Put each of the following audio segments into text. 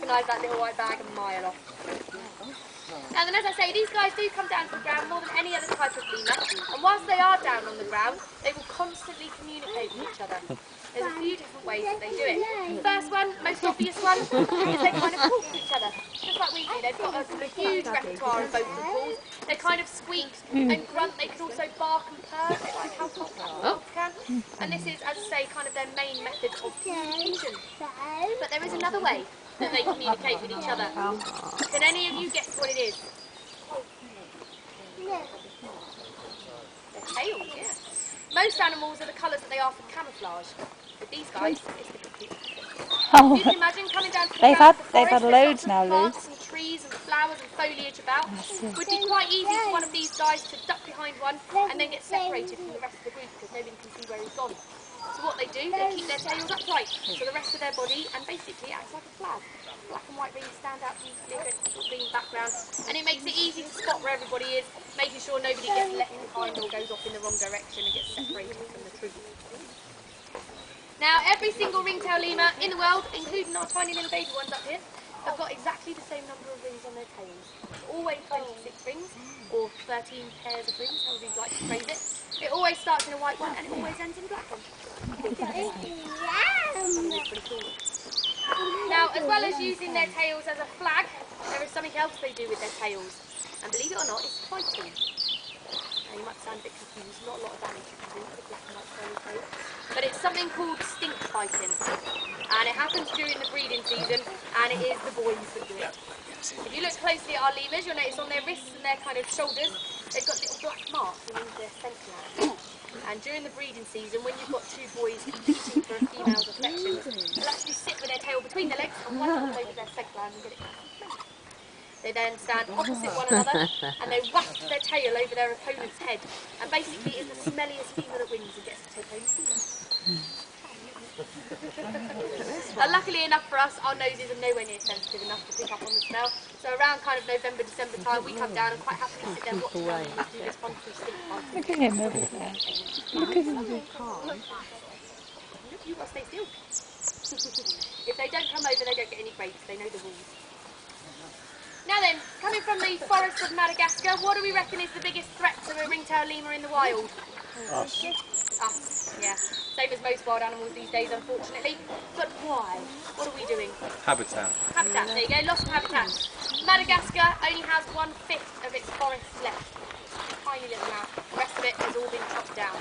recognise that little white bag a mile off. Now then, as I say, these guys do come down to the ground more than any other type of lemur, and whilst they are down on the ground, they will constantly communicate with each other. There's a few different ways that they do it. The first one, most obvious one, is they kind of talk to each other, just like we do. They've got a huge repertoire of vocal calls. They kind of squeak and grunt. They can also bark and purr, a bit like household cats can. And this is, as I say, kind of their main method of communication. But there is another way that they communicate with each other. Can any of you guess what it is? Their tails, yeah. Most animals are the colours that they are for camouflage. With these guys, it's the complete opposite. You can imagine coming down to the They've had loads now, Lou. plants and trees and flowers and foliage about. It would be quite easy for one of these guys to duck behind one and then get separated from the rest of the group because nobody can see where he's gone. So what they do, they keep their tails upright so the rest of their body and basically acts like a flag. Black and white rings stand out beautifully against the green background, and it makes it easy to spot where everybody is, making sure nobody gets left behind or goes off in the wrong direction and gets separated from the troop. Now, every single ringtail lemur in the world, including our tiny little baby ones up here, have got exactly the same number of rings on their tails. It's always 26 rings, or 13 pairs of rings, however you'd like to phrase it. It always starts in a white one and it always ends in a black one. Pretty cool. Now, as well as using their tails as a flag, there is something else they do with their tails. And believe it or not, it's fighting. Now, you might sound a bit confused, not a lot of damage you can do with a black and white tail. But it's something called stink fighting. And it happens during the breeding season, and it is the boys that do it. If you look closely at our lemurs, you'll notice on their wrists and their kind of shoulders, they've got little black marks, that means they're scent glands. And during the breeding season, when you've got two boys competing for a female's affection, they'll actually sit with their tail between their legs and one hand over their scent gland and get it nice and smell. They then stand opposite one another and they waft their tail over their opponent's head. And basically it's the smelliest female that wins and gets to take home the female. And luckily enough for us, our noses are nowhere near sensitive enough to pick up on the smell. So around kind of November, December time, we come down and quite happily sit there watching them and do this wonderful stink fighting. Look at him over there. Look at him. Look, you've got to stay still. If they don't come over, they don't get any breaks. They know the rules. Now then, coming from the forests of Madagascar, what do we reckon is the biggest threat to a ringtail lemur in the wild? Us. Us, yeah. Same as most wild animals these days, unfortunately. But why? What are we doing? Habitat. Habitat, there you go, loss of habitat. Madagascar only has 1/5 of its forests left. A tiny little amount. The rest of it has all been chopped down.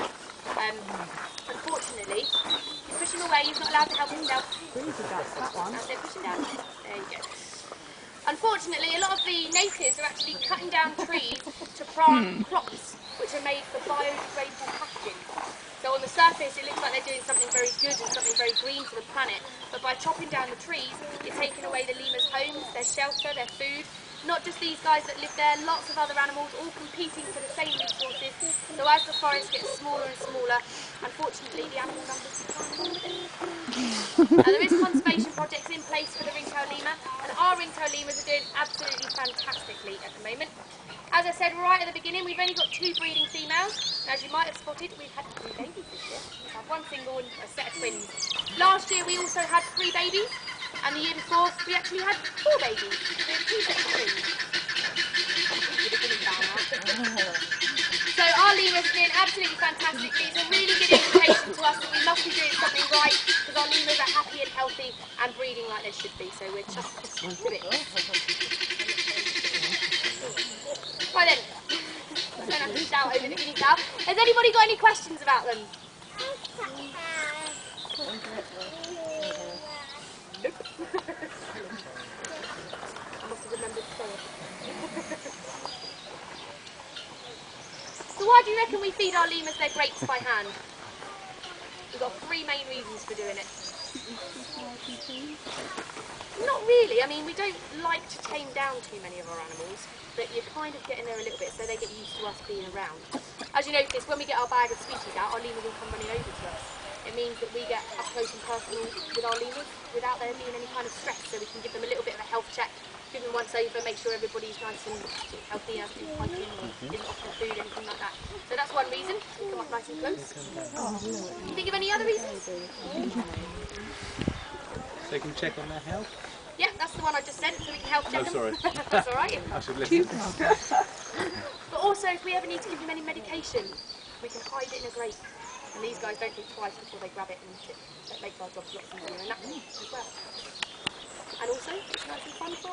Unfortunately, you're pushing away, you're not allowed to help yourself. As they're pushing down. There you go. Unfortunately, a lot of the natives are actually cutting down trees to plant crops, which are made for biodegradable packaging. So on the surface, it looks like they're doing something very good and something very green for the planet. But by chopping down the trees, it's taking away the lemurs' homes, their shelter, their food. Not just these guys that live there, lots of other animals all competing for the same resources. So as the forest gets smaller and smaller, unfortunately the animal numbers decline along with it. There is conservation projects in place for the ringtail lemur, and our ringtail lemurs are doing absolutely fantastically at the moment. As I said right at the beginning, we've only got 2 breeding females. As you might have spotted, we've had 3 babies this year. We've had 1 single and a set of twins. Last year we also had 3 babies, and the year before we actually had 4 babies. We had 2 sets of twins. So our lemurs are doing absolutely fantastically. It's a really good indication to us that we must be doing something right, because our lemurs are happy and healthy and breeding like they should be. So we're chuffed with it. Right then, I don't have to shout over the guinea cow. Has anybody got any questions about them? Nope. I must have remembered to say it. So why do you reckon we feed our lemurs their grapes by hand? We've got 3 main reasons for doing it. Not really. I mean, we don't like to tame down too many of our animals, but you're kind of getting there a little bit so they get used to us being around. As you notice, when we get our bag of sweeties out, our lemurs will come running over to us. It means that we get up close and personal with our lemurs without there being any kind of stress, so we can give them a little bit of a health check, give them once over, make sure everybody's nice and healthy, as in hiking or didn't offer food, anything like that. So that's one reason, we come up nice and close. Can you think of any other reasons? So you can check on their health? Yeah, that's the one I just sent, so we can help check Oh, them. sorry. That's all right. I should listen. But also, if we ever need to give him any medication, we can hide it in a grape. And these guys don't think twice before they grab it, and it makes our jobs lots easier in that way as well. And also, would you like some fun for